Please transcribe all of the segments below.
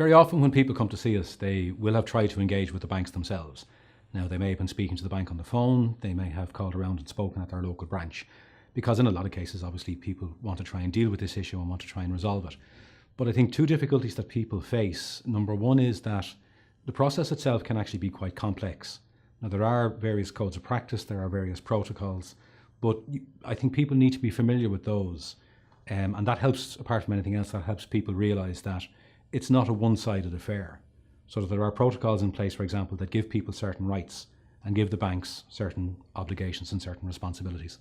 Very often when people come to see us, they will have tried to engage with the banks themselves. Now, they may have been speaking to the bank on the phone, they may have called around and spoken at their local branch, because in a lot of cases, obviously, people want to try and deal with this issue and want to try and resolve it. But I think two difficulties that people face, number one is that the process itself can actually be quite complex. Now, there are various codes of practice, there are various protocols, but I think people need to be familiar with those. And that helps, apart from anything else, that helps people realise that it's not a one-sided affair. So that there are protocols in place, for example, that give people certain rights and give the banks certain obligations and certain responsibilities.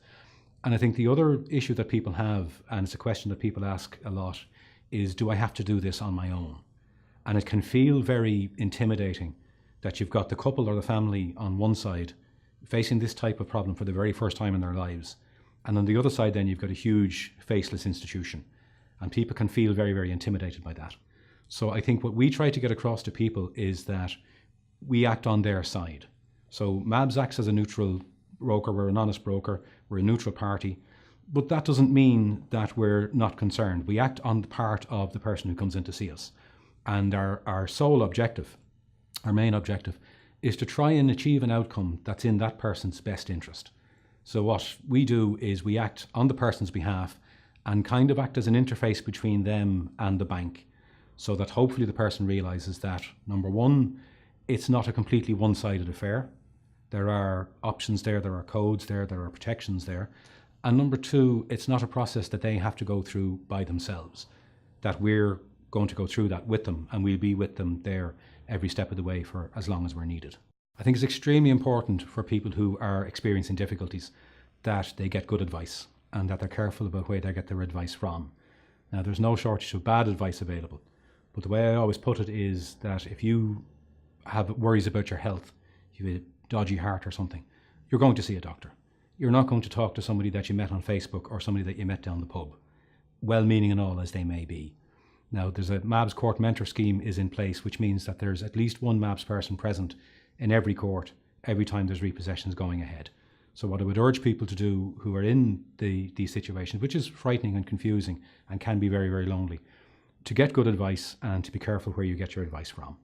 And I think the other issue that people have, and it's a question that people ask a lot, is do I have to do this on my own? And it can feel very intimidating that you've got the couple or the family on one side facing this type of problem for the very first time in their lives. And on the other side then you've got a huge faceless institution. And people can feel very, very intimidated by that. So I think what we try to get across to people is that we act on their side. So MABS acts as a neutral broker, we're an honest broker, we're a neutral party, but that doesn't mean that we're not concerned. We act on the part of the person who comes in to see us. And our sole objective, our main objective, is to try and achieve an outcome that's in that person's best interest. So what we do is we act on the person's behalf and kind of act as an interface between them and the bank, so that hopefully the person realises that, number one, it's not a completely one-sided affair. There are options there, there are codes there, there are protections there. And number two, it's not a process that they have to go through by themselves, that we're going to go through that with them and we'll be with them there every step of the way for as long as we're needed. I think it's extremely important for people who are experiencing difficulties that they get good advice and that they're careful about where they get their advice from. Now, there's no shortage of bad advice available, but the way I always put it is that if you have worries about your health, if you have a dodgy heart or something, you're going to see a doctor. You're not going to talk to somebody that you met on Facebook or somebody that you met down the pub, well-meaning and all as they may be. Now, there's a MABS court mentor scheme is in place, which means that there's at least one MABS person present in every court every time there's repossessions going ahead. So what I would urge people to do who are in these situations, which is frightening and confusing and can be very, very lonely, to get good advice and to be careful where you get your advice from.